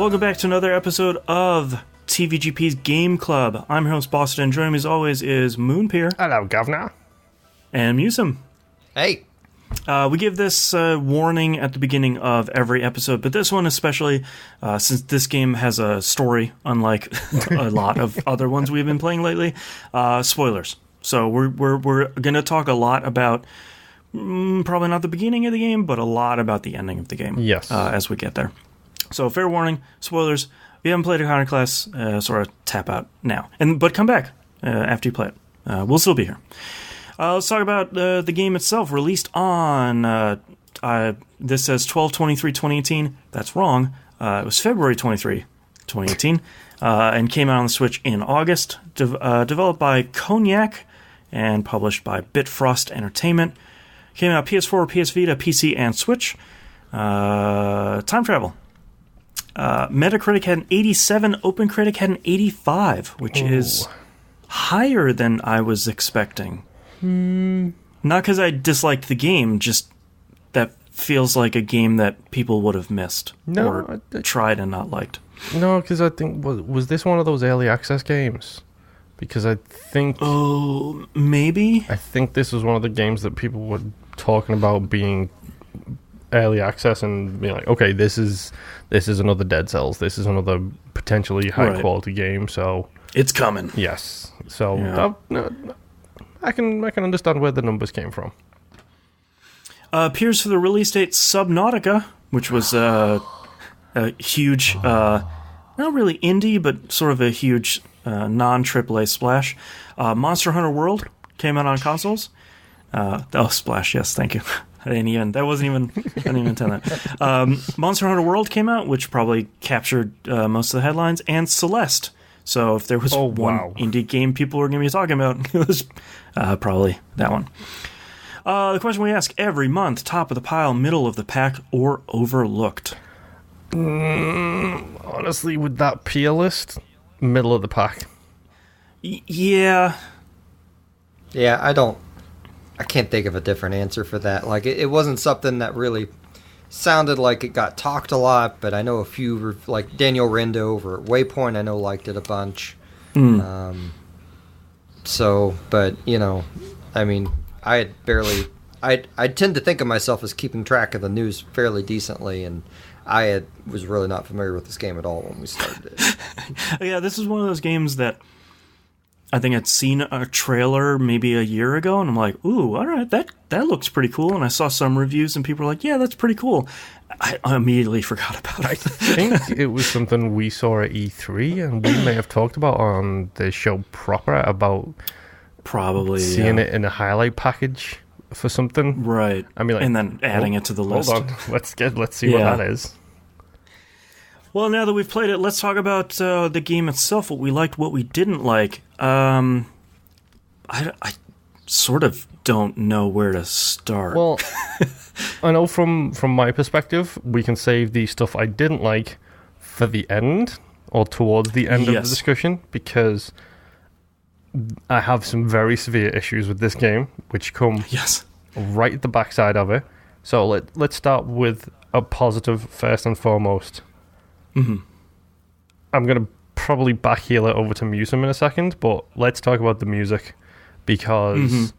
Welcome back to another episode of TVGP's Game Club. I'm your host, Boston, and joining me as always is Moonpir. Hello, Governor. And MusiM. Hey. We give this warning at the beginning of every episode, but this one especially, since this game has a story, unlike a lot of other ones we've been playing lately, spoilers. So we're going to talk a lot about, probably not the beginning of the game, but a lot about the ending of the game. Yes. As we get there. So fair warning, spoilers. If you haven't played Iconoclasts, sort of tap out now. But come back after you play it. We'll still be here. Let's talk about the game itself. Released on, this says 12/23/2018. That's wrong. It was February 23, 2018, and came out on the Switch in August. Developed by Cognac and published by Bitfrost Entertainment. Came out PS4, PS Vita, PC, and Switch. Time travel. Metacritic had an 87, OpenCritic had an 85, which is higher than I was expecting. Not because I disliked the game, just that feels like a game that people would have missed or tried and not liked. No, because I think, was this one of those early access games? Because I think... Oh, maybe? I think this was one of the games that people were talking about being early access and being like, okay, this is another Dead Cells. This is another potentially high-quality game, so... It's coming. Yes. So, I can understand where the numbers came from. Appears for the release date Subnautica, which was a huge, not really indie, but sort of a huge non-AAA splash. Monster Hunter World came out on consoles. Splash, yes, thank you. I didn't even intend that. Monster Hunter World came out, which probably captured most of the headlines, and Celeste. So if there was one indie game people were going to be talking about, it was probably that one. The question we ask every month, top of the pile, middle of the pack, or overlooked? Honestly, with that peer list, middle of the pack. Yeah. Yeah, I can't think of a different answer for that. Like, it wasn't something that really sounded like it got talked a lot, but I know a few, like Daniel Rindo over at Waypoint, I know liked it a bunch. But, I mean, I tend to think of myself as keeping track of the news fairly decently, and was really not familiar with this game at all when we started it. Yeah, this is one of those games that I think I'd seen a trailer maybe a year ago, and I'm like, ooh, all right, that looks pretty cool. And I saw some reviews, and people were like, yeah, that's pretty cool. I immediately forgot about it. I think it was something we saw at E3, and we may have talked about on the show proper about probably seeing it in a highlight package for something. Right. I mean, like, and then adding it to the list. Hold on, let's see what that is. Well, now that we've played it, let's talk about the game itself, what we liked, what we didn't like. I sort of don't know where to start. Well, I know from my perspective, we can save the stuff I didn't like for the end, or towards the end of the discussion, because I have some very severe issues with this game, which come right at the backside of it. So let's start with a positive first and foremost. Mm-hmm. I'm going to probably backheel it over to MusiM in a second, but let's talk about the music, because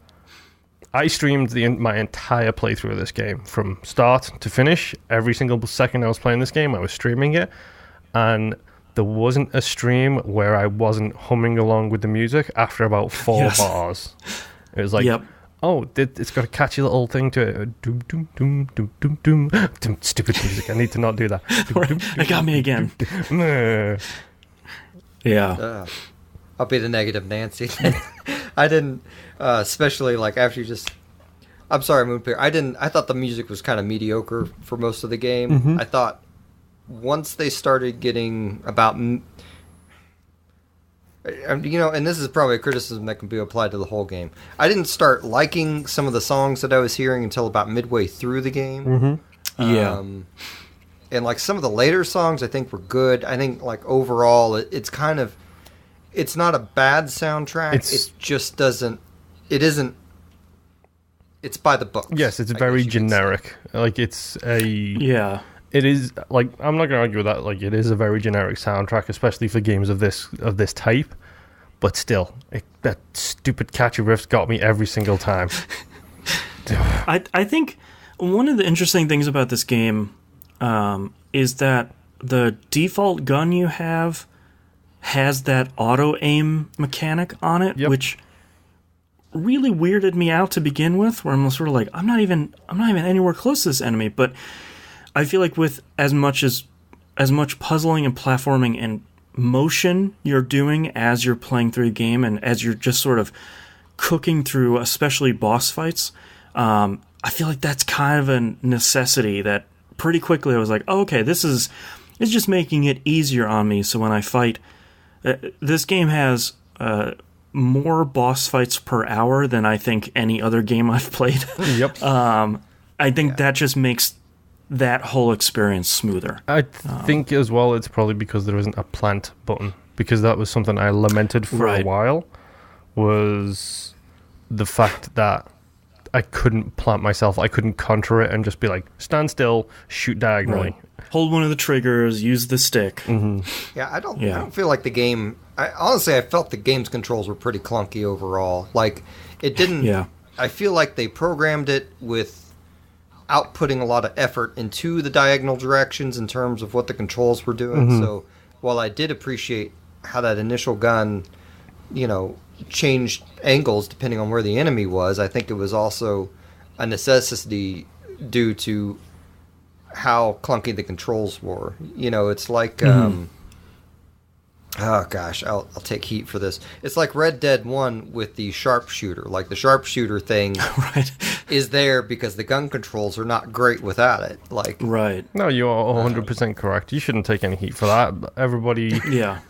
I streamed my entire playthrough of this game from start to finish. Every single second I was playing this game, I was streaming it, and there wasn't a stream where I wasn't humming along with the music after about 4 bars. It was like, it's got a catchy little thing to it. Doom, doom, doom, doom, doom, doom, doom. Stupid music. I need to not do that. It got me again. Yeah. I'll be the negative Nancy. I didn't, especially like after you just... I'm sorry, Moonpir. I thought the music was kind of mediocre for most of the game. I thought once they started getting about... and this is probably a criticism that can be applied to the whole game. I didn't start liking some of the songs that I was hearing until about midway through the game. And like some of the later songs I think were good. I think like overall it's not a bad soundtrack. It just doesn't... It isn't... It's by the book. Yes, it's very generic. Like, it's a... Yeah. it is like I'm not gonna argue with that. Like it is a very generic soundtrack, especially for games of this type. But still, that stupid catchy riff got me every single time. I think one of the interesting things about this game is that the default gun you have has that auto aim mechanic on it, which really weirded me out to begin with. Where I'm sort of like, I'm not even anywhere close to this enemy. But I feel like with as much puzzling and platforming and motion you're doing as you're playing through the game, and as you're just sort of cooking through, especially boss fights, I feel like that's kind of a necessity that pretty quickly I was like, oh, okay, it's just making it easier on me. So when I fight, this game has more boss fights per hour than I think any other game I've played. Yep. I think that just makes that whole experience smoother. I think as well it's probably because there isn't a plant button, because that was something I lamented for a while, was the fact that I couldn't plant myself. I couldn't contra it and just be like, stand still, shoot diagonally. Right. Hold one of the triggers, use the stick. Mm-hmm. Yeah, I don't feel like the game... honestly, I felt the game's controls were pretty clunky overall. Like, it didn't... Yeah. I feel like they programmed it with outputting a lot of effort into the diagonal directions in terms of what the controls were doing. Mm-hmm. So while I did appreciate how that initial gun, changed angles depending on where the enemy was, I think it was also a necessity due to how clunky the controls were. It's like... oh gosh, I'll take heat for this. It's like Red Dead 1 with the sharpshooter. Like the sharpshooter thing is there because the gun controls are not great without it. No, you're 100% correct. You shouldn't take any heat for that. Everybody,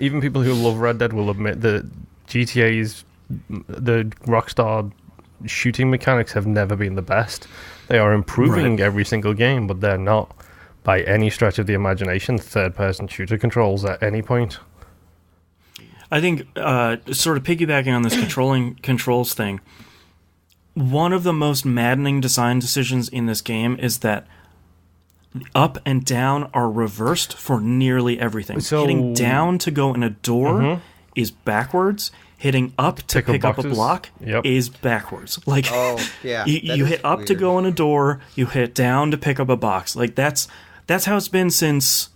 even people who love Red Dead will admit that GTA's, the Rockstar shooting mechanics have never been the best. They are improving every single game, but they're not, by any stretch of the imagination, third-person shooter controls at any point. I think, sort of piggybacking on this controls thing, one of the most maddening design decisions in this game is that up and down are reversed for nearly everything. So, hitting down to go in a door is backwards. Hitting up to pick up a block is backwards. Like, you hit up to go in a door, you hit down to pick up a box. Like, that's how it's been since...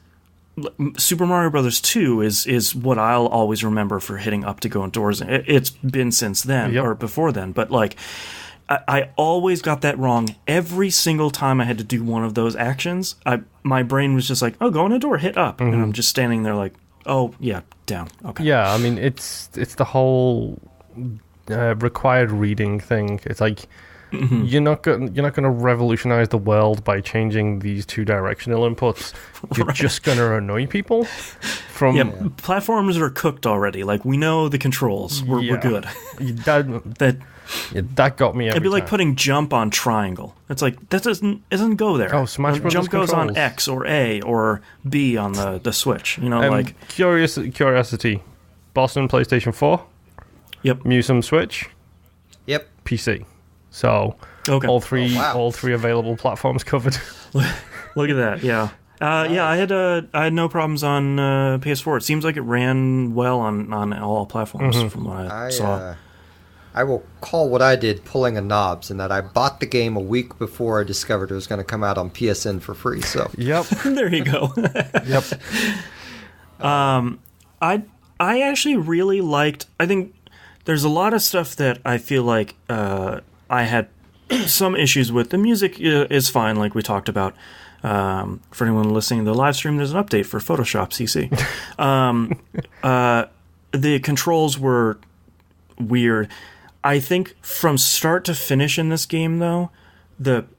Super Mario Brothers 2 is what I'll always remember for hitting up to go indoors. It's been since then, or before then. But, like, I always got that wrong. Every single time I had to do one of those actions, my brain was just like, oh, go in a door, hit up. And I'm just standing there like, oh, yeah, down. Okay. Yeah, I mean, it's the whole required reading thing. It's like... You're not going to revolutionize the world by changing these two directional inputs. You're just going to annoy people. Platforms are cooked already. Like, we know the controls. We're good. That got me every It'd be like time. Putting jump on triangle. It's like, that doesn't go there. Oh, Smash Brothers jump goes controls. on X or A or B on the Switch. Like... Curiosity. Boston PlayStation 4. Yep. MusiM Switch. Yep. PC. So all three available platforms covered. Look at that, yeah. I had no problems on PS4. It seems like it ran well on all platforms from what I saw. I will call what I did pulling a knobs, in that I bought the game a week before I discovered it was going to come out on PSN for free. So there you go. Yep. I actually really liked. I think there's a lot of stuff that I feel like I had some issues with. The music is fine, like we talked about. For anyone listening to the live stream, there's an update for Photoshop CC. The controls were weird. I think from start to finish in this game, though,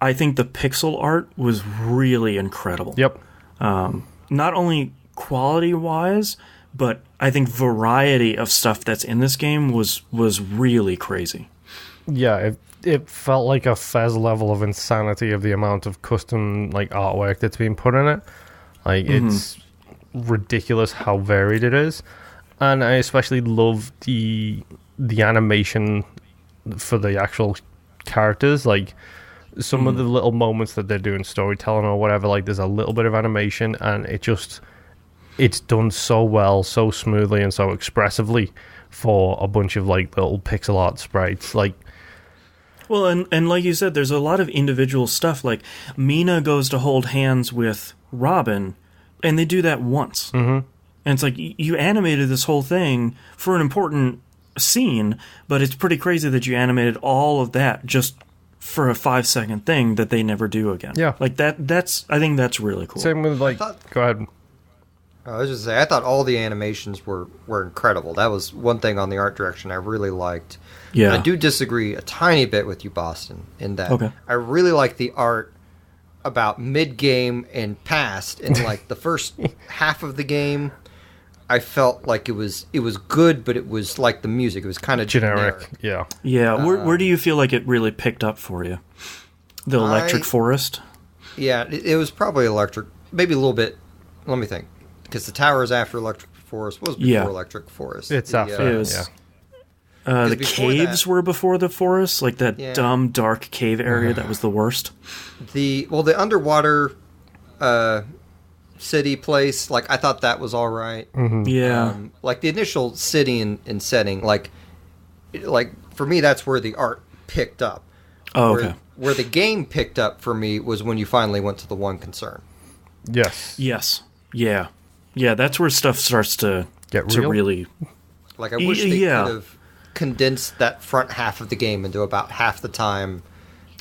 I think the pixel art was really incredible. Yep. Not only quality-wise, but I think variety of stuff that's in this game was really crazy. Yeah, it felt like a Fez level of insanity of the amount of custom artwork that's being put in it. It's ridiculous how varied it is, and I especially love the animation for the actual characters. some of the little moments that they're doing storytelling or whatever, like there's a little bit of animation, and it's done so well, so smoothly, and so expressively for a bunch of like little pixel art sprites. Like, well, and like you said, there's a lot of individual stuff. Like Mina goes to hold hands with Robin, and they do that once. Mm-hmm. And it's like, you animated this whole thing for an important scene, but it's pretty crazy that you animated all of that just for a 5-second thing that they never do again. Yeah. Like that's I think that's really cool. Same with like, go ahead. I was just saying, I thought all the animations were incredible. That was one thing on the art direction I really liked. Yeah. I do disagree a tiny bit with you, Boston, in that I really like the art about mid-game and past. In like the first half of the game, I felt like it was good, but it was like the music. It was kind of generic. Yeah. Yeah. Where do you feel like it really picked up for you? The Electric Forest? Yeah, it was probably Electric. Maybe a little bit. Let me think. Because the tower is after Electric Forest. What was before Electric Forest? It's after. It was, the caves were before the forest, like that dumb, dark cave area that was the worst. The underwater city place, like, I thought that was all right. Mm-hmm. Yeah. Like, the initial city and setting, like, for me, that's where the art picked up. Oh, okay. Where the game picked up for me was when you finally went to the one concern. Yes. Yes. Yeah. Yeah, that's where stuff starts to get to really... Like, I wish they could have condensed that front half of the game into about half the time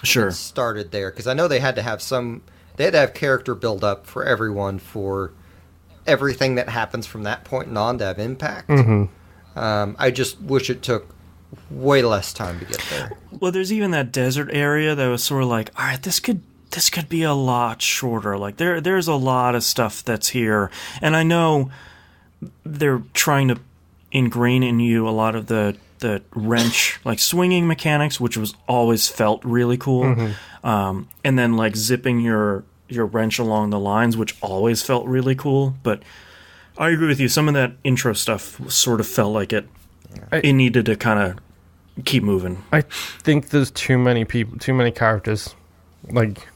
it started there. Because I know they had to have character build up for everyone for everything that happens from that point on to have impact. Mm-hmm. I just wish it took way less time to get there. Well, there's even that desert area that was sort of like, all right, this could be a lot shorter. Like there's a lot of stuff that's here, and I know they're trying to ingrain in you a lot of the wrench, like swinging mechanics, which was always felt really cool. Mm-hmm. And then like zipping your wrench along the lines, which always felt really cool. But I agree with you. Some of that intro stuff sort of felt like it needed to kind of keep moving. I think there's too many characters. Like,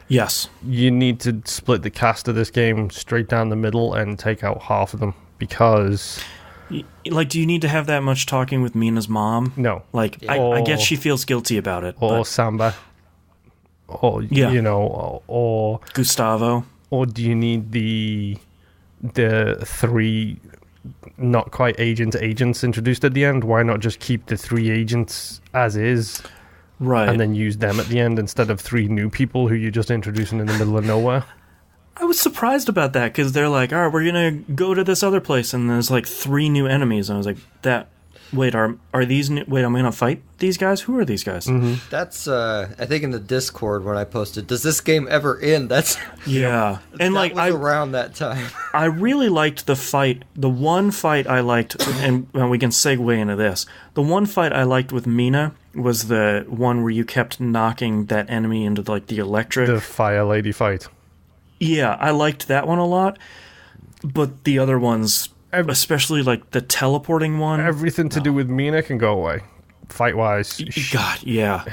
yes, you need to split the cast of this game straight down the middle and take out half of them, because... Like, do you need to have that much talking with Mina's mom? No. Like, I guess she feels guilty about it. Or Samba. Or, you know, or... Gustavo. Or do you need the 3 not quite agents introduced at the end? Why not just keep the 3 agents as is? Right. And then use them at the end instead of 3 new people who you're just introducing in the middle of nowhere? I was surprised about that, because they're like, all right, we're going to go to this other place, and there's like 3 new enemies. And I was like, wait, are these new? Wait, I'm going to fight these guys? Who are these guys? Mm-hmm. That's, I think in the Discord when I posted, does this game ever end? That's... Yeah. And that was around that time. I really liked the fight. The one fight I liked, and we can segue into this. The one fight I liked with Mina was the one where you kept knocking that enemy into like the electric... The fire lady fight. Yeah, I liked that one a lot, but the other ones, especially like the teleporting one... Everything to do with Mina can go away, fight-wise. God, yeah.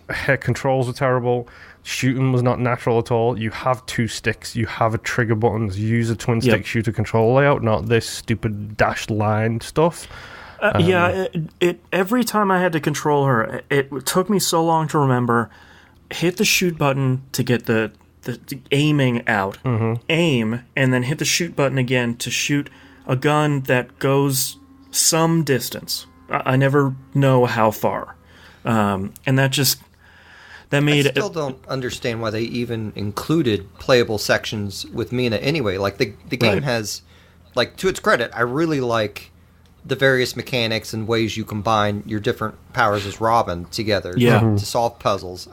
Head controls were terrible. Shooting was not natural at all. You have 2 sticks. You have a trigger buttons. Use a twin-stick shooter control layout, not this stupid dashed line stuff. Every time I had to control her, it took me so long to remember, hit the shoot button to get the aiming out, aim, and then hit the shoot button again to shoot a gun that goes some distance. I never know how far. And that made it... I still don't understand why they even included playable sections with Mina anyway. Like, the game has, like, to its credit, I really like the various mechanics and ways you combine your different powers as Robin together to solve puzzles.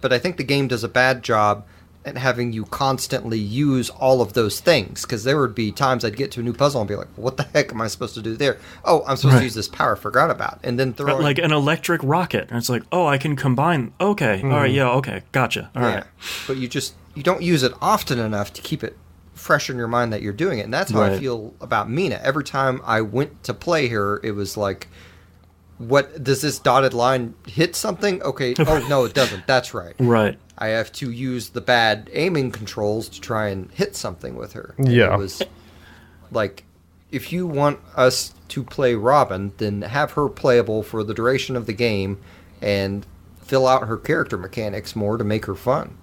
But I think the game does a bad job at having you constantly use all of those things, because there would be times I'd get to a new puzzle and be like, what the heck am I supposed to do there? Oh, I'm supposed to use this power I forgot about. And then throw like an electric rocket. And it's like, oh, I can combine. Okay. All right. Yeah. Okay. Gotcha. All right. But you don't use it often enough to keep it fresh in your mind that you're doing it. And that's how I feel about Mina. Every time I went to play her, it was like, what does this dotted line hit something? Okay. Oh no, it doesn't. That's right. Right. I have to use the bad aiming controls to try and hit something with her. And Yeah. it was like, if you want us to play Robin, then have her playable for the duration of the game and fill out her character mechanics more to make her fun.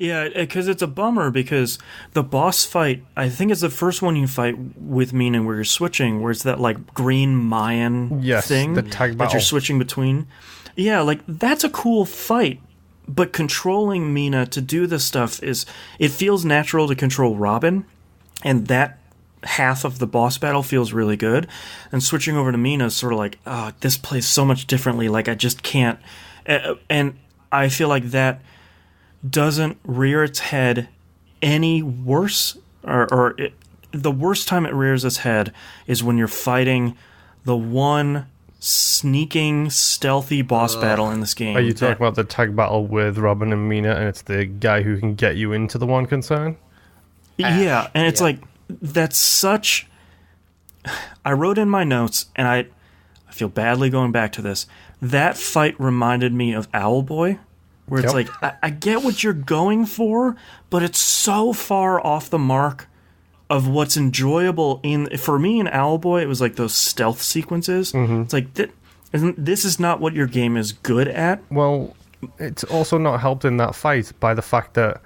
Yeah, because it's a bummer because the boss fight, I think it's the first one you fight with Mina where you're switching, where it's that like green Mayan thing the tag that battle. you're switching between. Yeah, like that's a cool fight, but controlling Mina to do this stuff it feels natural to control Robin, and that half of the boss battle feels really good. And switching over to Mina is sort of like, oh, this plays so much differently, like I just can't. And I feel like that doesn't rear its head any worse, the worst time it rears its head is when you're fighting the one sneaking, stealthy boss battle in this game. Are you talking about the tag battle with Robin and Mina, and it's the guy who can get you into the one concern? Yeah, and it's like, that's such... I wrote in my notes, and I feel badly going back to this, that fight reminded me of Owlboy, where it's like, I get what you're going for, but it's so far off the mark of what's enjoyable for me in Owlboy. It was like those stealth sequences. It's like, this is not what your game is good at. Well, it's also not helped in that fight by the fact that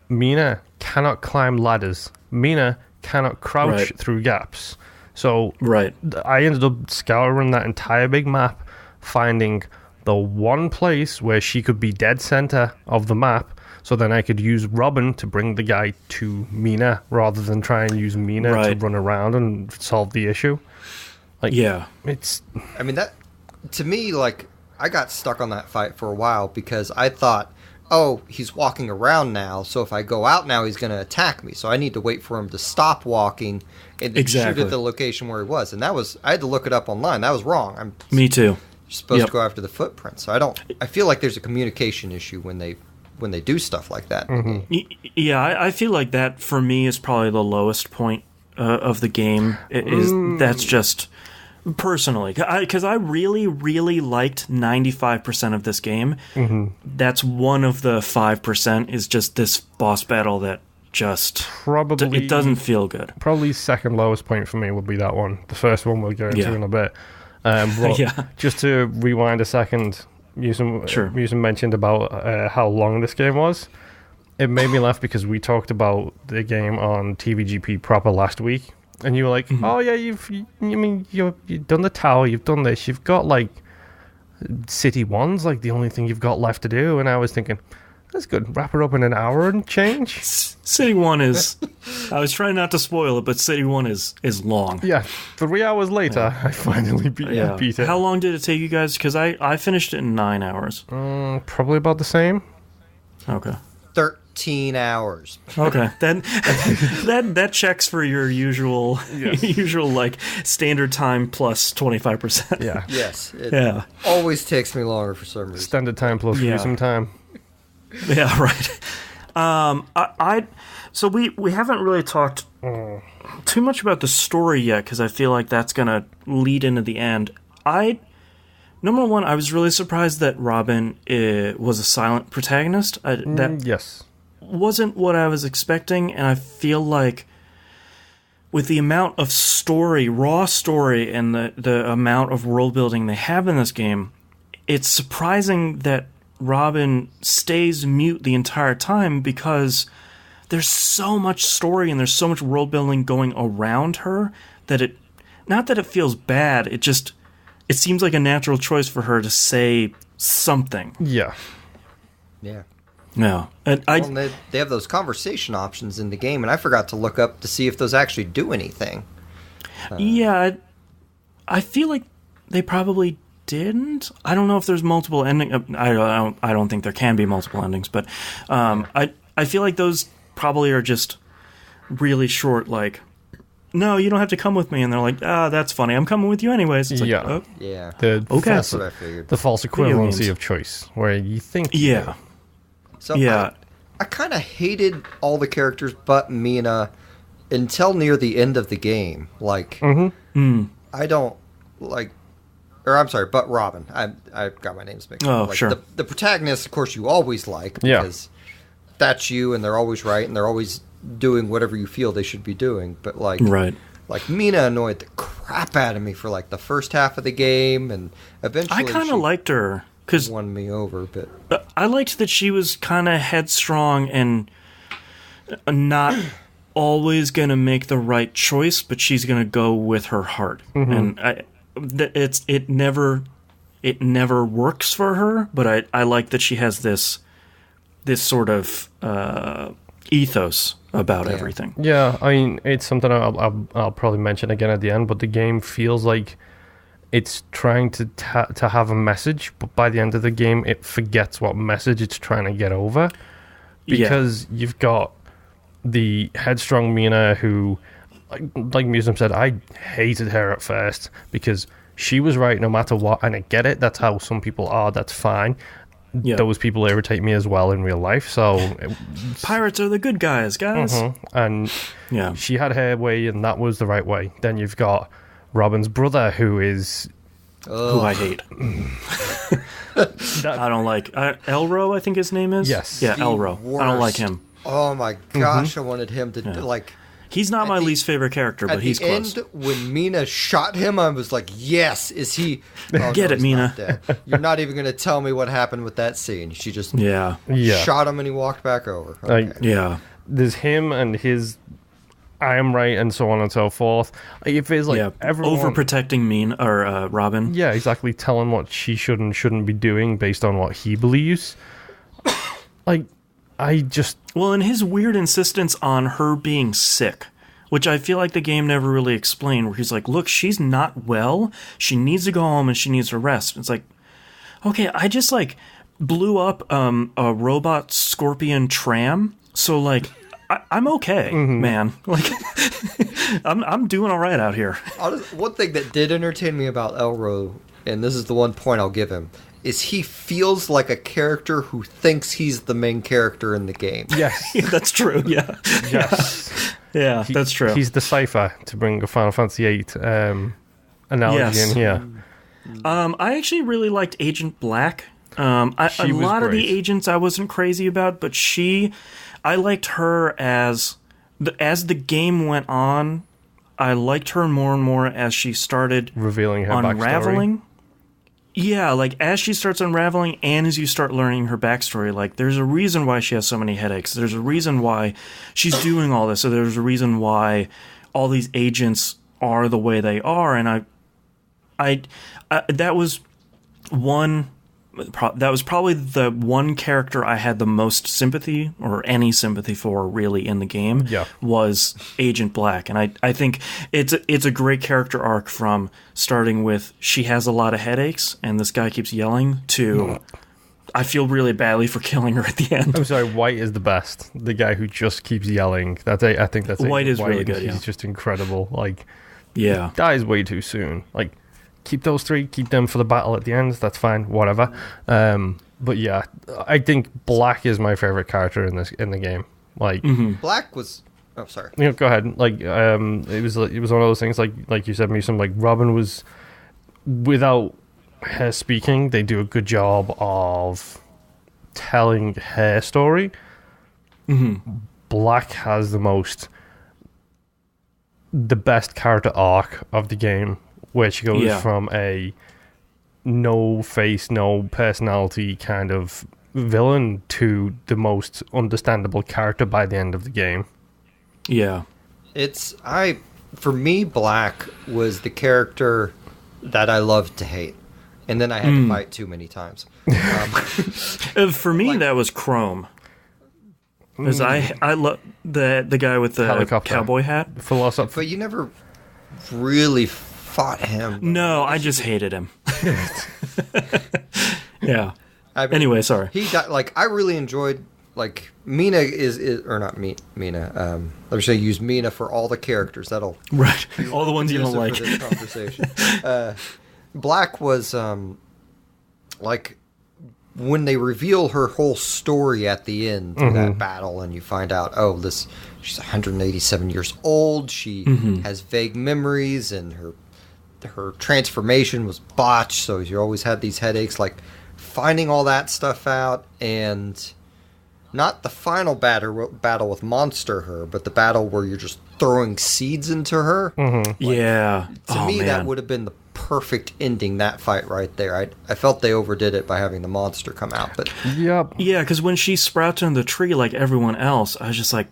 Mina cannot climb ladders. Mina cannot crouch through gaps. So I ended up scouring that entire big map, finding the one place where she could be dead center of the map, so then I could use Robin to bring the guy to Mina rather than try and use Mina to run around and solve the issue. Like, it's... I mean, that, to me, like, I got stuck on that fight for a while because I thought, oh, he's walking around now, so if I go out now, he's going to attack me. So I need to wait for him to stop walking and then shoot at the location where he was. And that was, I had to look it up online. That was wrong. Me too. You're supposed to go after the footprint. So I feel like there's a communication issue when they do stuff like that. Yeah, I feel like that for me is probably the lowest point of the game. That's just personally, because I really, really liked 95% of this game. That's one of the 5% is just this boss battle that just it doesn't feel good. Probably second lowest point for me would be that one. The first one we'll get into in a bit. Just to rewind a second, MusiM mentioned about how long this game was. It made me laugh because we talked about the game on TVGP proper last week, and you were like, "Oh yeah, you've done the tower, you've done this, you've got like City 1's like the only thing you've got left to do." And I was thinking, that's good. Wrap it up in an hour and change. City 1 is... I was trying not to spoil it, but City 1 is long. Yeah. 3 hours later, I finally beat it. How long did it take you guys? Because I finished it in 9 hours. Probably about the same. Okay. 13 hours. Okay. That checks for your usual like standard time plus 25%. Yeah. Yes. It always takes me longer for some reason. Standard time plus some time. Yeah, right. So we haven't really talked too much about the story yet because I feel like that's gonna lead into the end. Number one, I was really surprised that Robin was a silent protagonist. That wasn't what I was expecting, and I feel like with the amount of story, raw story, and the amount of world building they have in this game, it's surprising that Robin stays mute the entire time because there's so much story and there's so much world building going around her that not that it feels bad, it seems like a natural choice for her to say something. Yeah. And they have those conversation options in the game, and I forgot to look up to see if those actually do anything. I feel like they probably didn't. I don't know if there's multiple endings. I don't think there can be multiple endings, but I feel like those probably are just really short, like, no, you don't have to come with me, and they're like, that's funny, I'm coming with you anyways. It's like, That's what I figured. The false equivalency of choice, where you think I kind of hated all the characters but Mina until near the end of the game. Like, I don't, like, or I'm sorry, but Robin. I got my names mixed up. Oh, sure. The protagonist, of course, you always like because that's you, and they're always right, and they're always doing whatever you feel they should be doing. But like Mina annoyed the crap out of me for like the first half of the game, and eventually I kind of liked her because won me over. But I liked that she was kind of headstrong and not always gonna make the right choice, but she's gonna go with her heart, and it never works for her. But I like that she has this sort of ethos about everything. Yeah, I mean, it's something I'll probably mention again at the end, but the game feels like it's trying to have a message, but by the end of the game, it forgets what message it's trying to get over. Because you've got the headstrong Mina who, like MusiM said, I hated her at first because she was right no matter what, and I get it, that's how some people are, that's fine. Yeah. Those people irritate me as well in real life, so... Pirates are the good guys. And she had her way, and that was the right way. Then you've got Robin's brother, who is... Who I hate. I don't like... Elro, I think his name is? Yes. Yeah, Elro. I don't like him. Oh my gosh, I wanted him to, like... He's not my least favorite character, but he's close. At the end, when Mina shot him, I was like, yes, is he... Oh, Get it, Mina. You're not even going to tell me what happened with that scene. She just shot him and he walked back over. Okay. There's him and his... I am right, and so on and so forth. It feels like everyone... Overprotecting Robin. Yeah, exactly. Telling what she should and shouldn't be doing based on what he believes. Well, and his weird insistence on her being sick, which I feel like the game never really explained, where he's like, look, she's not well, she needs to go home and she needs to rest. It's like, okay, I just, like, blew up a robot scorpion tram, so, like, I'm okay, man. Like, I'm doing all right out here. One thing that did entertain me about Elro, and this is the one point I'll give him, is he feels like a character who thinks he's the main character in the game. Yes. That's true, yeah. Yes. Yeah, that's true. He's the Cypher, to bring a Final Fantasy VIII analogy in here. I actually really liked Agent Black. A lot of the agents I wasn't crazy about, but I liked her as the game went on. I liked her more and more as she started revealing her unraveling. Backstory. Yeah, like, as she starts unraveling and as you start learning her backstory, like, there's a reason why she has so many headaches. There's a reason why she's doing all this. So there's a reason why all these agents are the way they are. And that was probably the one character I had the most sympathy, or any sympathy for, really, in the game, was Agent Black. And I think it's a great character arc, from starting with she has a lot of headaches and this guy keeps yelling, to I feel really badly for killing her at the end. I'm sorry, White is the best. The guy who just keeps yelling. I think that's White is really good. He's just incredible. Like, yeah, dies way too soon. Like, keep those three, keep them for the battle at the end, that's fine, whatever. But yeah, I think Black is my favorite character in the game. Like, Black was... Oh, sorry. Go ahead. Like, it was one of those things, like you said, MusiM, like, Robin was, without her speaking, they do a good job of telling her story. Black has the best character arc of the game, where she goes from a no face, no personality kind of villain to the most understandable character by the end of the game. Yeah. For me, Black was the character that I loved to hate. And then I had to fight too many times. For me, that was Chrome. Because I love the guy with the helicopter cowboy hat. Philosopher. But you never really fought him. No, I just hated him. Yeah. Anyway, sorry. He got, like, I really enjoyed, like, Mina is or not Mina. I'm just going to use Mina for all the characters. That'll right. All the ones you don't like. For this conversation. Black was like, when they reveal her whole story at the end through that battle, and you find out, she's 187 years old. She has vague memories, and her her transformation was botched, so you always had these headaches. Like finding all that stuff out, and not the final battle with Monster Her, but the battle where you're just throwing seeds into her. Mm-hmm. Like, to me, that would have been the perfect ending, that fight right there. I felt they overdid it by having the monster come out, but yeah, because when she sprouts in the tree like everyone else, I was just like,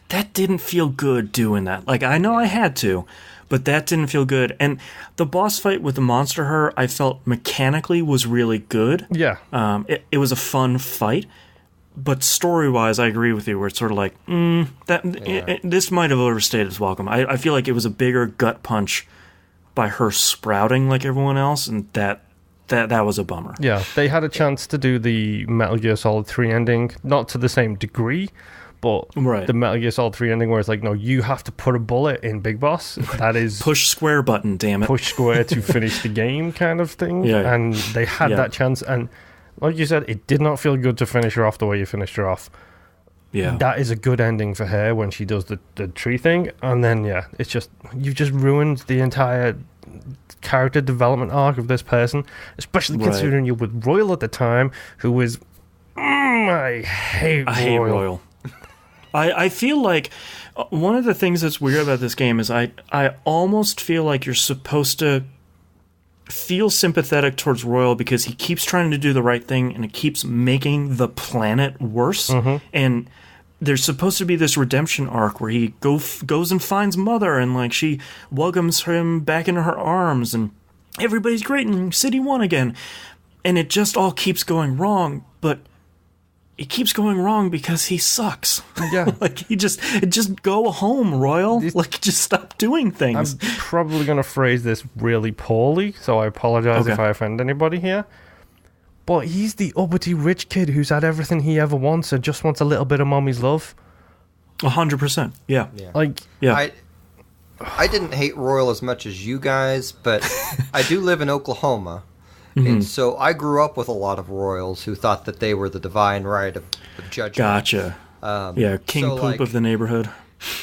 that didn't feel good doing that. Like, I know I had to, but that didn't feel good. And the boss fight with the Monster Her, I felt mechanically was really good. Yeah. It was a fun fight. But story-wise, I agree with you, where it's sort of like, this might have overstayed its welcome. I feel like it was a bigger gut punch by her sprouting like everyone else, and that was a bummer. Yeah, they had a chance to do the Metal Gear Solid 3 ending, not to the same degree, but the Metal Gear Solid 3 ending where it's like, no, you have to put a bullet in Big Boss. That is... push square button, damn it. Push square to finish the game kind of thing. Yeah. And they had that chance, and like you said, it did not feel good to finish her off the way you finished her off. Yeah. That is a good ending for her when she does the tree thing, and then, it's just, you've just ruined the entire character development arc of this person, especially considering you with Royal at the time, who was... I hate Royal. I feel like one of the things that's weird about this game is I almost feel like you're supposed to feel sympathetic towards Royal because he keeps trying to do the right thing and it keeps making the planet worse. Mm-hmm. And there's supposed to be this redemption arc where he goes and finds Mother, and like she welcomes him back into her arms, and everybody's great and City 1 again. And it just all keeps going wrong, but it keeps going wrong because he sucks. Yeah. Like, just go home, Royal. Like, just stop doing things. I'm probably going to phrase this really poorly, so I apologize if I offend anybody here. But he's the uppity rich kid who's had everything he ever wants and just wants a little bit of mommy's love. 100%. Yeah. Like, I didn't hate Royal as much as you guys, but I do live in Oklahoma. Mm-hmm. And so I grew up with a lot of royals who thought that they were the divine right of judgment. Gotcha. King Poop of the neighborhood.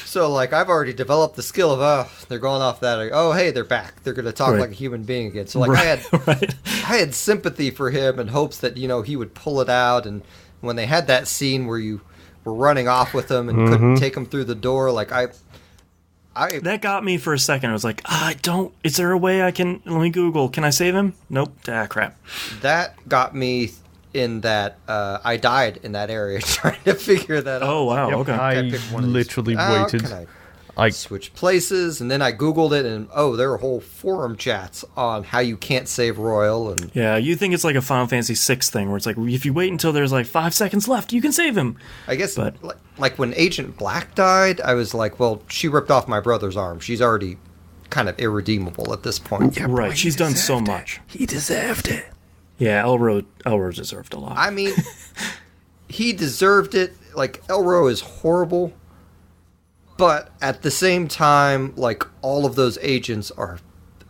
So, like, I've already developed the skill of, they're going off that. Oh, hey, they're back. They're going to talk like a human being again. So, like, I had sympathy for him and hopes that, he would pull it out. And when they had that scene where you were running off with him and couldn't take him through the door, like, that got me for a second. I was like, is there a way let me Google, can I save him? Nope. Crap. That got me in that I died in that area trying to figure that out. Oh, wow. Yep, okay. I literally waited. I switched places, and then I Googled it, and there are whole forum chats on how you can't save Royal. And you think it's like a Final Fantasy VI thing, where it's like, if you wait until there's like 5 seconds left, you can save him. I guess, but like when Agent Black died, I was like, well, she ripped off my brother's arm. She's already kind of irredeemable at this point. Yeah, right, she's done so much. He deserved it. Yeah, Elro deserved a lot. I mean, he deserved it. Like, Elro is horrible. But at the same time, like, all of those agents are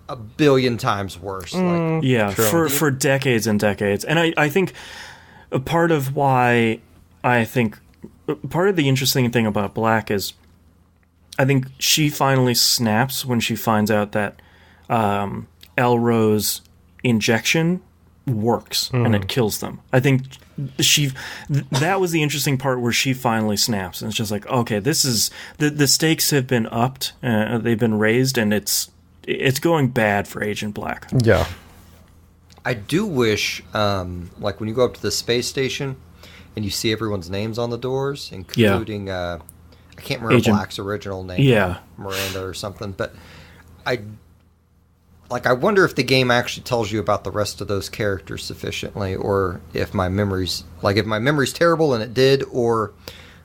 a billion times worse. For decades and decades. And I think a part of why part of the interesting thing about Black is I think she finally snaps when she finds out that Elro's injection works and it kills them. I think that was the interesting part where she finally snaps, and it's just like, okay, this is the stakes have been upped, they've been raised, and it's going bad for Agent Black. Yeah, I do wish, like when you go up to the space station and you see everyone's names on the doors, including I can't remember Black's original name, Miranda or something, but I wonder if the game actually tells you about the rest of those characters sufficiently, or if my memory's terrible, and it did, or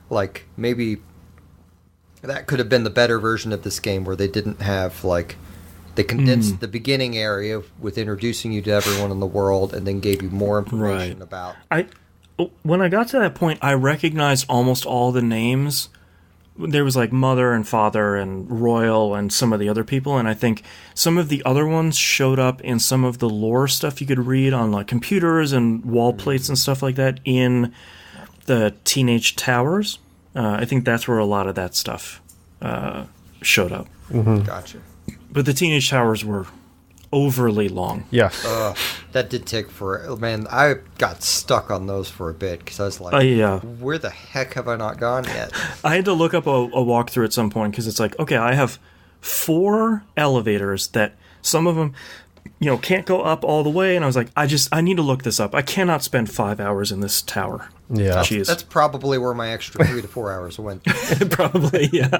like maybe that could have been the better version of this game where they didn't have they condensed the beginning area with introducing you to everyone in the world and then gave you more information about. When I got to that point, I recognized almost all the names. There was like Mother and Father and Royal and some of the other people, and I think some of the other ones showed up in some of the lore stuff you could read on like computers and wall plates and stuff like that in the Teenage Towers. I think that's where a lot of that stuff showed up. Mm-hmm. Gotcha. But the Teenage Towers were overly long. Yes. That did take for... Man, I got stuck on those for a bit, because I was like, Yeah. where the heck have I not gone yet? I had to look up a walkthrough at some point, because it's like, okay, I have 4 elevators that some of them, can't go up all the way, and I was like, I need to look this up. I cannot spend 5 hours in this tower. Yeah. Jeez. That's probably where my extra 3 to 4 hours went. Probably, yeah.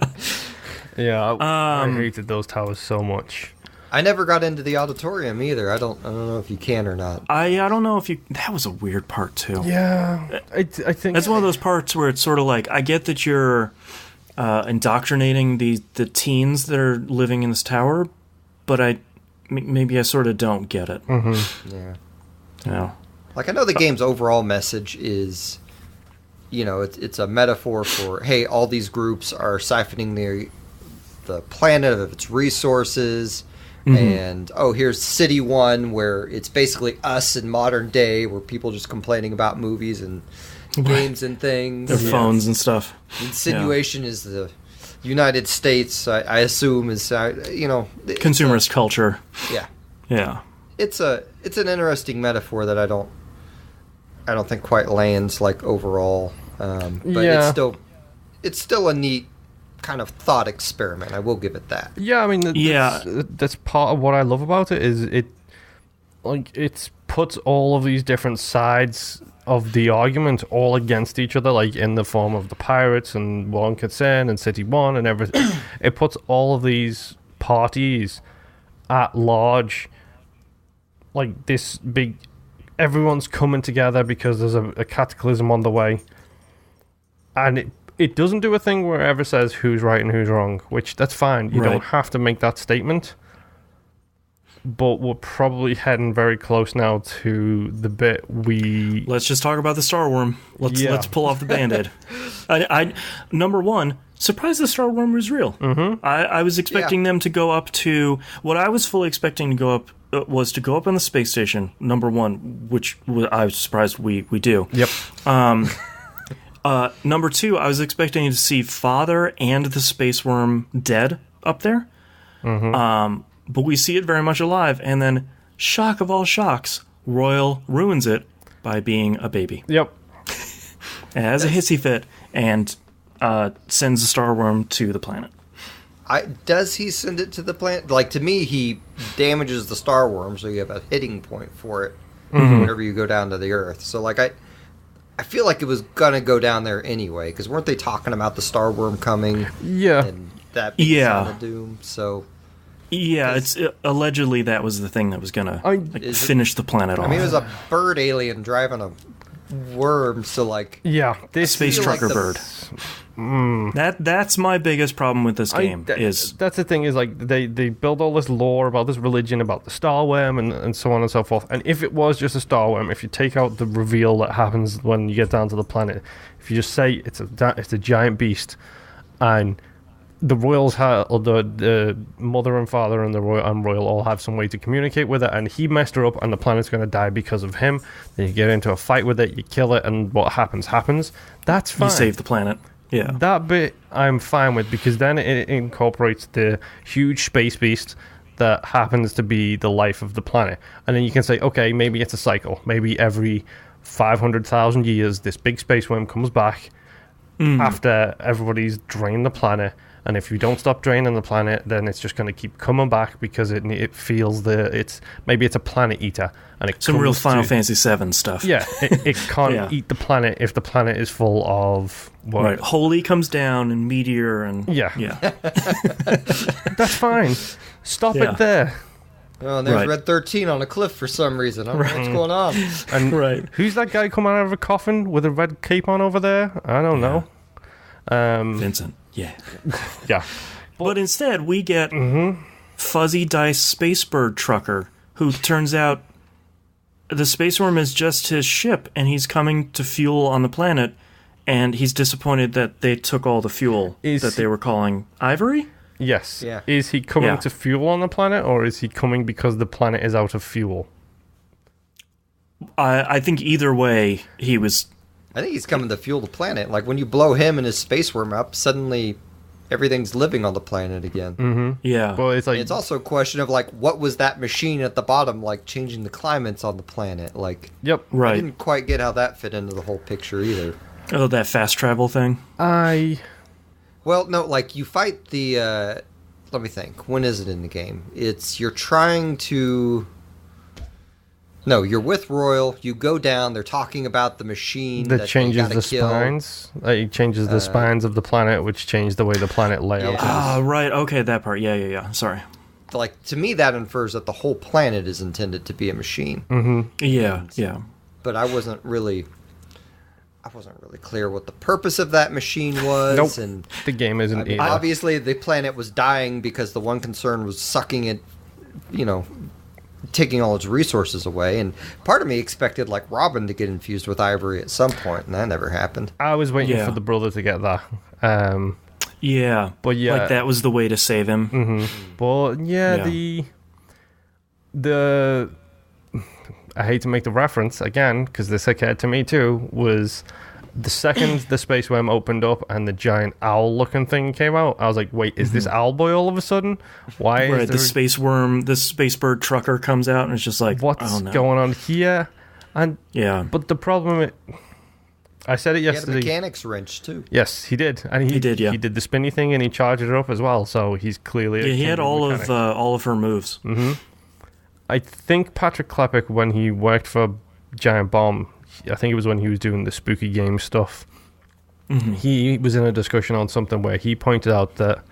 Yeah, I hated those towers so much. I never got into the auditorium either. I don't know if you can or not. I don't know if you... That was a weird part, too. Yeah, I think... That's one of those parts where it's sort of like, I get that you're indoctrinating the teens that are living in this tower, but maybe I sort of don't get it. Mm-hmm. Yeah. Yeah. Like, I know the game's overall message is, it's a metaphor for, hey, all these groups are siphoning the planet of its resources, and here's City 1, where it's basically us in modern day, where people just complaining about movies and games and things. Their phones and stuff. Insinuation is the United States, I assume, is consumerist culture. Yeah. Yeah. It's an interesting metaphor that I don't think quite lands like overall. But it's still a neat kind of thought experiment. I will give it that. Yeah, I mean, that's part of what I love about it is it puts all of these different sides of the argument all against each other, like in the form of the pirates and Wonkasen and City 1 and everything. It puts all of these parties at large, like this big... Everyone's coming together because there's a cataclysm on the way. And it doesn't do a thing where it ever says who's right and who's wrong, which that's fine. You don't have to make that statement. But we're probably heading very close now to the bit we... Let's just talk about the Star Worm. Let's pull off the Band-Aid. Number one, surprised the Star Worm was real. Mm-hmm. I was expecting them to go up to... What I was fully expecting to go up was to go up on the space station, number one, which I was surprised we do. Yep. Number two, I was expecting to see Father and the Space Worm dead up there. Mm-hmm. But we see it very much alive, and then, shock of all shocks, Royal ruins it by being a baby. Yep. It has a hissy fit, and sends the Star Worm to the planet. Does he send it to the planet? Like, to me, he damages the Star Worm, so you have a hitting point for it whenever you go down to the Earth. So, like, I feel like it was going to go down there anyway, because weren't they talking about the Star Worm coming? Yeah. And that being the sign of doom, so... Yeah, allegedly that was the thing that was gonna finish the planet off. I mean, it was a bird alien driving a worm, so like this space trucker bird. That's my biggest problem with this game. That's the thing is like they build all this lore about this religion about the Star Worm and so on and so forth. And if it was just a Star Worm, if you take out the reveal that happens when you get down to the planet, if you just say it's a giant beast and the royals or the mother and father and the royal all have some way to communicate with it, and he messed her up, and the planet's going to die because of him. Then you get into a fight with it, you kill it, and what happens. That's fine. You save the planet. Yeah, that bit I'm fine with because then it incorporates the huge space beast that happens to be the life of the planet, and then you can say, okay, maybe it's a cycle. Maybe every 500,000 years, this big space worm comes back after everybody's drained the planet. And if you don't stop draining the planet, then it's just going to keep coming back because it feels maybe it's a planet eater, and it some real Final Fantasy VII stuff. Yeah, it can't eat the planet if the planet is full of right. Holy comes down and meteor and yeah. That's fine. Stop it there. Oh, and there's Red 13 on a cliff for some reason. I don't know what's going on. And who's that guy coming out of a coffin with a red cape on over there? I don't know. Vincent. Yeah. Yeah. But instead, we get Fuzzy Dice Space Bird Trucker, who turns out the Space Worm is just his ship, and he's coming to fuel on the planet, and he's disappointed that they took all the fuel that they were calling Ivory? Yes. Yeah. Is he coming to fuel on the planet, or is he coming because the planet is out of fuel? I think either way, he was... I think he's coming to fuel the planet. Like, when you blow him and his space worm up, suddenly everything's living on the planet again. Mm-hmm. Yeah. Well, it's like It's also a question of like, what was that machine at the bottom like changing the climates on the planet? Like, yep. I Right. didn't quite get how that fit into the whole picture either. Oh, that fast travel thing. Well, no, like you fight the. Let me think. When is it in the game? You're trying to. No, you're with Royal. You go down. They're talking about the machine that they changes gotta the kill. spines. It changes the spines of the planet, which change the way the planet layout Ah, is. right. Okay, that part. Yeah. Sorry. Like to me, that infers that the whole planet is intended to be a machine. Yeah. But I wasn't really clear what the purpose of that machine was. Nope. And The game isn't I mean, either. obviously, the planet was dying because the one concern was sucking it, taking all its resources away. And part of me expected, like, Robin to get infused with Ivory at some point, and that never happened. I was waiting Yeah. for the brother to get that. Yeah. But yeah. Like that was the way to save him. But yeah, Yeah. the I hate to make the reference again because this occurred to me too. Was the second the space worm opened up and the giant owl-looking thing came out? I was like, wait, is this Owl Boy all of a sudden? Why? Right. Is The there, space worm, the space bird trucker comes out and it's just like, what's oh no. going on here? And Yeah. but the problem, I said it He had a yesterday. mechanics wrench, too. Yes, he did, and He did, yeah. He did the spinny thing, and he charged it up as well. So he's clearly a Yeah, he had kingdom all mechanic. of her moves. I think Patrick Klepek, when he worked for Giant Bomb, I think it was when he was doing the spooky game stuff, he was in a discussion on something where he pointed out that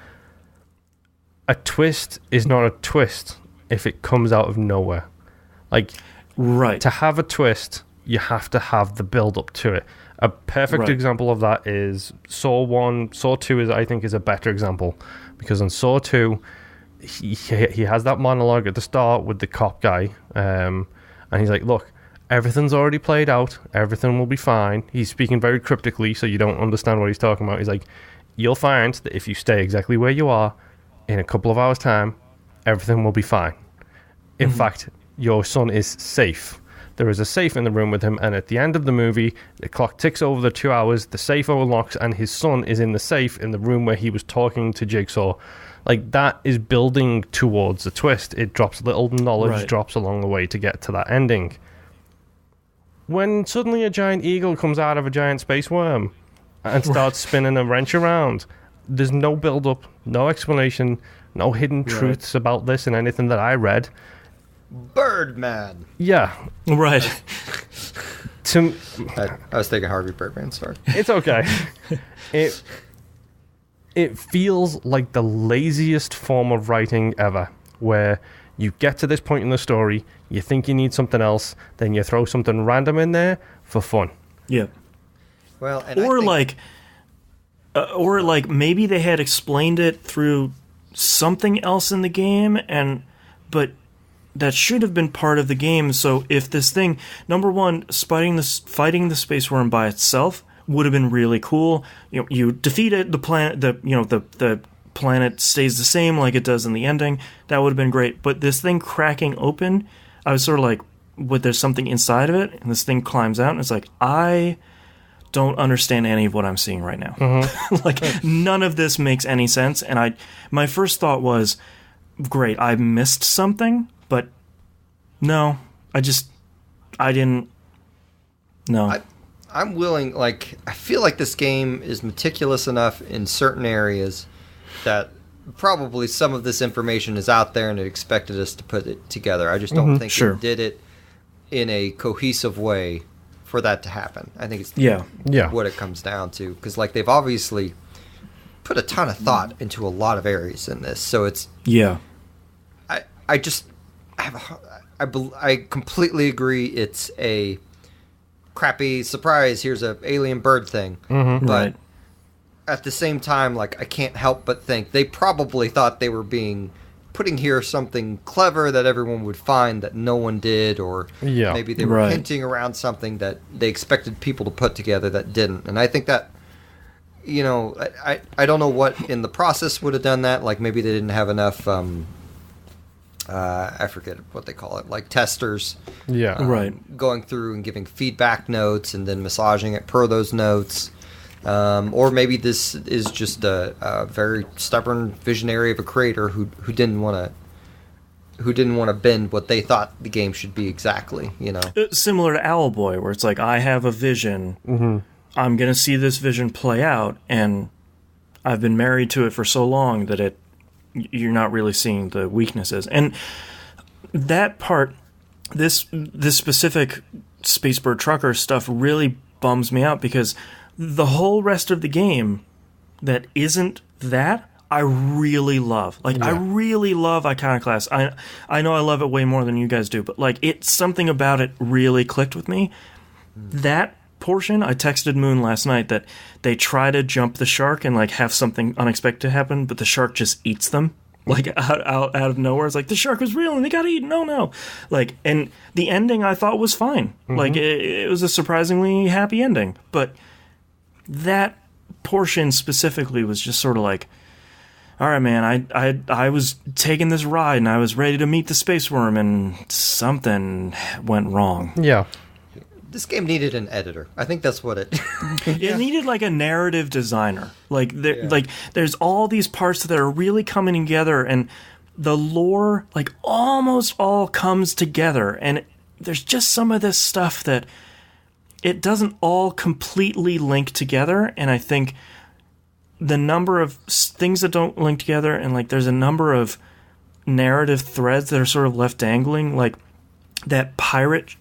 a twist is not a twist if it comes out of nowhere. Like, Right. to have a twist, you have to have the build-up to it. A perfect Right. example of that is Saw 1. Saw 2 I think is a better example, because in Saw 2, he has that monologue at the start with the cop guy, and he's like, look, everything's already played out, everything will be fine. He's speaking very cryptically, so you don't understand what he's talking about. He's like, you'll find that if you stay exactly where you are, in a couple of hours' time, everything will be fine. In fact, your son is safe. There is a safe in the room with him, and at the end of the movie, the clock ticks over the 2 hours, the safe unlocks, and his son is in the safe in the room where he was talking to Jigsaw. Like, that is building towards a twist. It drops little knowledge drops along the way to get to that ending. When suddenly a giant eagle comes out of a giant space worm and starts spinning a wrench around, there's no build-up, no explanation, no hidden truths about this in anything that I read. Birdman. Yeah. Right. I was thinking Harvey Birdman, sorry. It's okay. It feels like the laziest form of writing ever, where you get to this point in the story, you think you need something else, then you throw something random in there for fun. Yeah. Well, and Or I think, like maybe they had explained it through something else in the game, but that should have been part of the game. So if this thing, number one, fighting the space worm by itself would have been really cool. You defeat it, the planet stays the same like it does in the ending. That would have been great. But this thing cracking open, I was sort of like, there's something inside of it, and this thing climbs out, and it's like, I don't understand any of what I'm seeing right now. Like, none of this makes any sense. And my first thought was, great, I missed something, but no, I didn't. No. I'm willing, like, I feel like this game is meticulous enough in certain areas that probably some of this information is out there and it expected us to put it together. I just don't think it did it in a cohesive way for that to happen. I think it's what it comes down to. Because, like, they've obviously put a ton of thought into a lot of areas in this. So it's... Yeah. I completely agree it's a crappy surprise, here's a alien bird thing. But at the same time, like, I can't help but think they probably thought they were putting here something clever that everyone would find that no one did, or maybe they were hinting around something that they expected people to put together that didn't. And I think that, I don't know what in the process would have done that. Like, maybe they didn't have enough I forget what they call it, like testers. Yeah. Going through and giving feedback notes and then massaging it per those notes. Or maybe this is just a very stubborn visionary of a creator who didn't want to bend what they thought the game should be exactly, you know. Similar to Owlboy, where it's like, I have a vision, I'm going to see this vision play out, and I've been married to it for so long that you're not really seeing the weaknesses. And that part, this specific Spacebird Trucker stuff really bums me out, because the whole rest of the game that isn't that, I really love. Like, I really love Iconoclasts. I know I love it way more than you guys do, but, like, something about it really clicked with me. That portion, I texted Moon last night that they try to jump the shark and, like, have something unexpected happen, but the shark just eats them. Like, out of nowhere. It's like, the shark was real and they got eaten. No. Like, and the ending I thought was fine. Like, it was a surprisingly happy ending. But that portion specifically was just sort of like, all right, man, I was taking this ride and I was ready to meet the space worm and something went wrong. Yeah. This game needed an editor. I think that's what it... It needed, like, a narrative designer. Like, there's all these parts that are really coming together, and the lore, like, almost all comes together. And there's just some of this stuff that it doesn't all completely link together. And I think the number of things that don't link together, and, like, there's a number of narrative threads that are sort of left dangling, like that pirate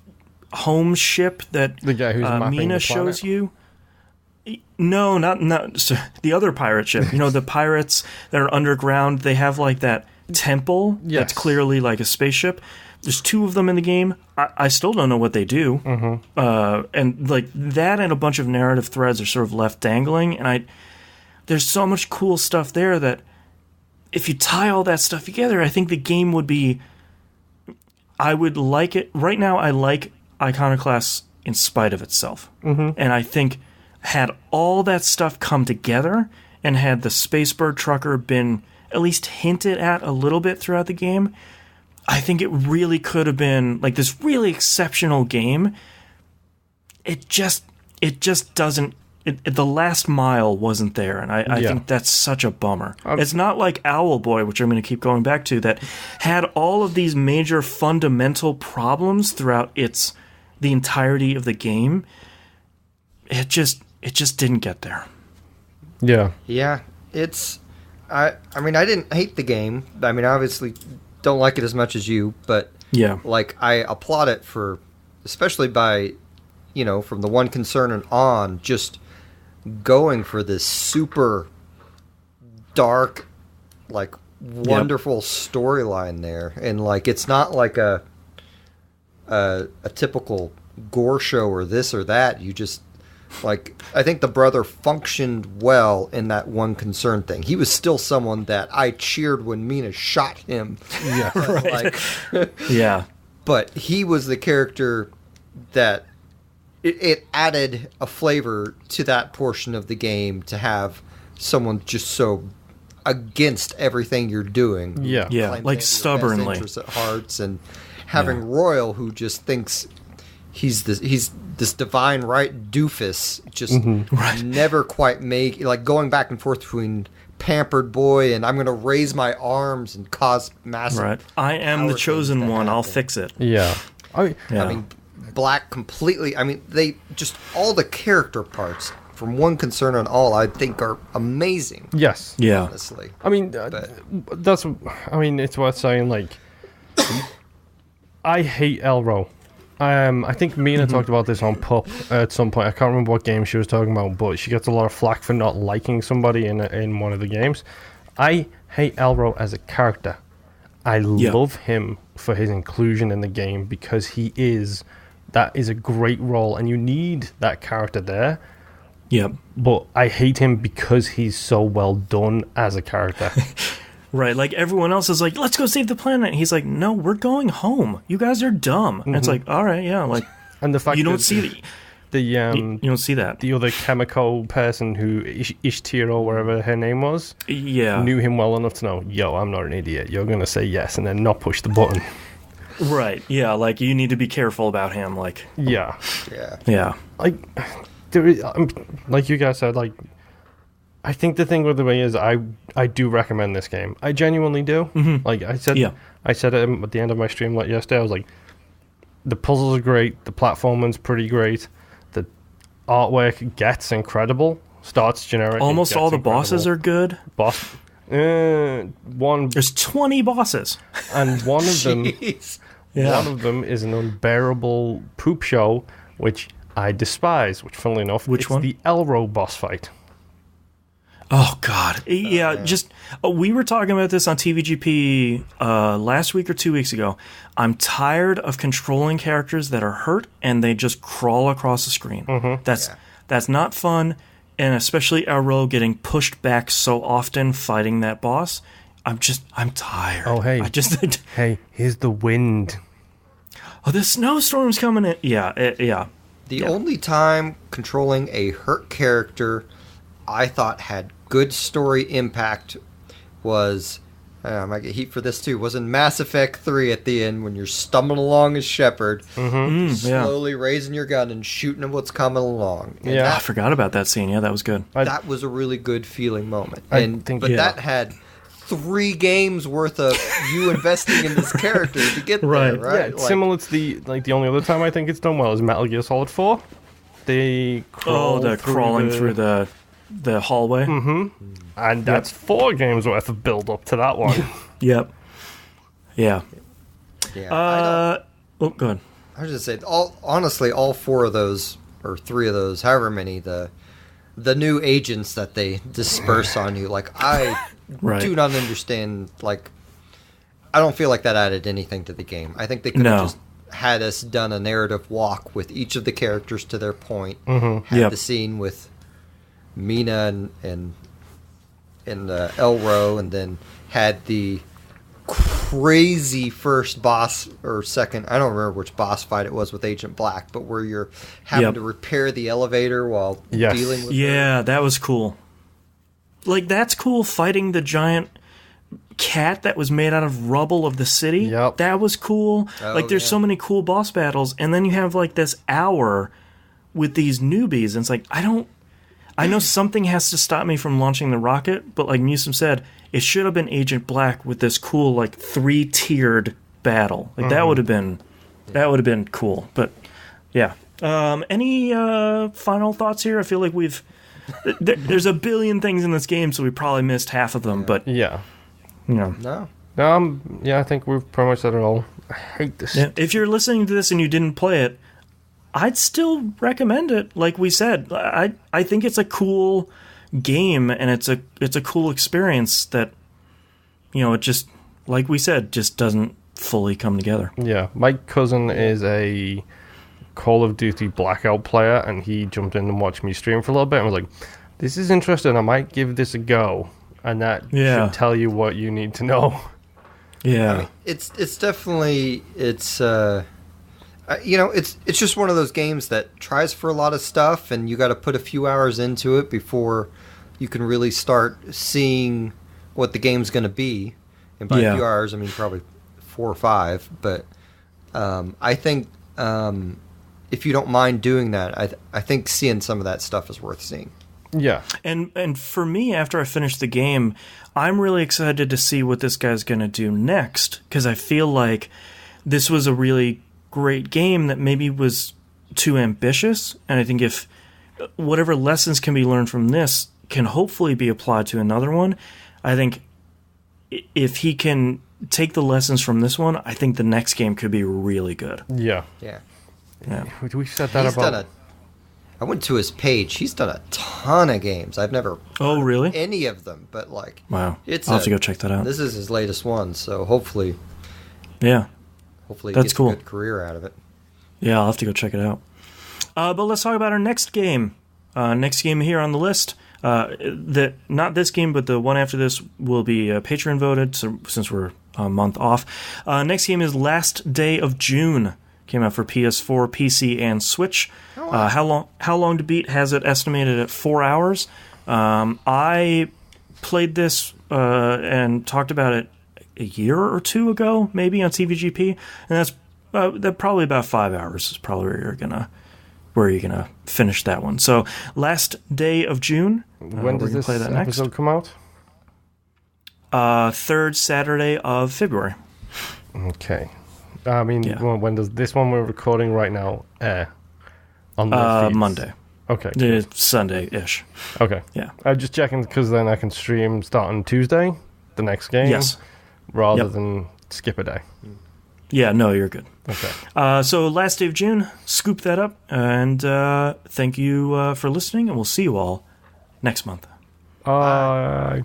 home ship that the guy who's Mina shows you. No, not so the other pirate ship. You know, the pirates that are underground, they have, like, that temple that's clearly like a spaceship. There's 2 of them in the game. I still don't know what they do. And, like, that and a bunch of narrative threads are sort of left dangling, and there's so much cool stuff there that if you tie all that stuff together, I think the game would be... I would like it. Right now, I like Iconoclasts in spite of itself. And I think had all that stuff come together and had the Spacebird Trucker been at least hinted at a little bit throughout the game, I think it really could have been, like, this really exceptional game. It just doesn't... the last mile wasn't there, and I think that's such a bummer. It's not like Owlboy, which I'm going to keep going back to, that had all of these major fundamental problems throughout the entirety of the game. It just didn't get there. Yeah, it's... I mean, I didn't hate the game. I mean, I obviously don't like it as much as you, but... Yeah. Like, I applaud it for... Especially by, you know, from the One Concern and on, just going for this super dark, like, wonderful storyline there. And, like, it's not like a typical gore show or this or that. You just, like, I think the brother functioned well in that One Concern thing. He was still someone that I cheered when Mina shot him. Yeah, right. Like, yeah. But he was the character that it added a flavor to that portion of the game to have someone just so against everything you're doing. Yeah, like stubbornly. Interests at hearts, and having Royal, who just thinks he's this divine right doofus, just never quite like going back and forth between pampered boy and I'm going to raise my arms and cause massive. Right. I am the chosen one. I'll fix it. Yeah. I mean, Black completely. I mean, they just all the character parts from One Concern and all, I think, are amazing. Yes. Yeah. Honestly. I mean, that's. I mean, it's worth saying. Like, I hate Elro. I think Mina talked about this on Pup at some point. I can't remember what game she was talking about, but she gets a lot of flack for not liking somebody in one of the games. I hate Elro as a character. I love him for his inclusion in the game because that is a great role, and you need that character there. Yep. But I hate him because he's so well done as a character. Right, like everyone else is like, let's go save the planet. And he's like, no, we're going home. You guys are dumb. And it's like, all right, yeah, like, and the fact you don't see you don't see that. The other chemical person who Ishtiro, wherever her name was, knew him well enough to know, yo, I'm not an idiot. You're gonna say yes and then not push the button. Right, yeah, like you need to be careful about him, like yeah. Like there is, like you guys said, like I think the thing with the way is I do recommend this game. I genuinely do. Mm-hmm. Like I said it at the end of my stream yesterday. I was like, the puzzles are great, the platforming's pretty great, the artwork gets incredible. Starts generic. Almost all the bosses are good. There's 20 bosses, and one of them, Yeah. one of them is an unbearable poop show, which I despise. Which, funnily enough, Which one? The Elro boss fight. Oh God, yeah. Just we were talking about this on TVGP last week or 2 weeks ago. I'm tired of controlling characters that are hurt and they just crawl across the screen. Mm-hmm. That's not fun, and especially Elro getting pushed back so often fighting that boss. I'm tired. Oh hey, hey, here's the wind. Oh, the snowstorm's coming in. Yeah. The only time controlling a hurt character I thought had good story impact was, I might get heat for this too, was in Mass Effect 3 at the end when you're stumbling along as Shepard, slowly raising your gun and shooting at what's coming along. And I forgot about that scene. Yeah, that was good. That was a really good feeling moment. That had 3 games worth of you investing in this character to get there, right? Yeah, it's similar to the only other time I think it's done well is Metal Gear Solid 4. They crawling through the hallway. Mm-hmm. And that's 4 games worth of build up to that one. Yep. Yeah. Yeah. Go ahead. I was just say all 4 of those or 3 of those, however many, the new agents that they disperse on you, like I do not understand. Like, I don't feel like that added anything to the game. I think they could have just had us done a narrative walk with each of the characters to their point. Mm-hmm. Had the scene with Mina and Elro, and then had the crazy first boss or second, I don't remember which boss fight it was with Agent Black, but where you're having to repair the elevator while dealing with her. That was cool. Like, that's cool, fighting the giant cat that was made out of rubble of the city. Yep. That was cool. There's so many cool boss battles, and then you have like this hour with these newbies, and it's like, I know something has to stop me from launching the rocket, but like MusiM said, it should have been Agent Black with this cool like 3-tiered battle. Like that would have been cool. But yeah. Any final thoughts here? I feel like there's a billion things in this game, so we probably missed half of them. But No. I think we've pretty much said it all. I hate this. Yeah. If you're listening to this and you didn't play it, I'd still recommend it. Like we said, I think it's a cool game, and it's a cool experience that, it just, like we said, just doesn't fully come together. Yeah, my cousin is a Call of Duty Blackout player, and he jumped in and watched me stream for a little bit and was like, this is interesting, I might give this a go. And that should tell you what you need to know. Yeah. I mean, it's definitely, it's just one of those games that tries for a lot of stuff, and you got to put a few hours into it before you can really start seeing what the game's going to be. And by a few hours, I mean probably 4 or 5. But I think if you don't mind doing that, I think seeing some of that stuff is worth seeing. Yeah. And for me, after I finish the game, I'm really excited to see what this guy's going to do next, because I feel like this was a really great game that maybe was too ambitious, and I think if whatever lessons can be learned from this can hopefully be applied to another one, I think if he can take the lessons from this one, I think the next game could be really good. Yeah. We said that about... I went to his page. He's done a ton of games. I've never really any of them, but like, wow, I'll have to go check that out. This is his latest one, so hopefully he that's gets cool. a good career out of it. Yeah, I'll have to go check it out. But let's talk about our next game. Next game here on the list. Not this game, but the one after this will be Patreon voted. So since we're a month off, next game is Last Day of June. Came out for PS4, PC, and Switch. How long to beat has it estimated at 4 hours. I played this and talked about it a year or 2 ago, maybe on TVGP, and that's probably about 5 hours is probably where you're gonna where you're going to finish that one. So last day of June. When does this play that episode next. come out? Third Saturday of February. Okay. I mean, Yeah. when does this one we're recording right now air? On the feeds? Monday. Okay. Sunday-ish. Okay. Yeah. I'm just checking because then I can stream starting Tuesday, the next game. Yes. Rather Yep. than skip a day. Yeah, no, you're good. Okay. So last day of June, scoop that up, and thank you for listening, and we'll see you all next month. Bye.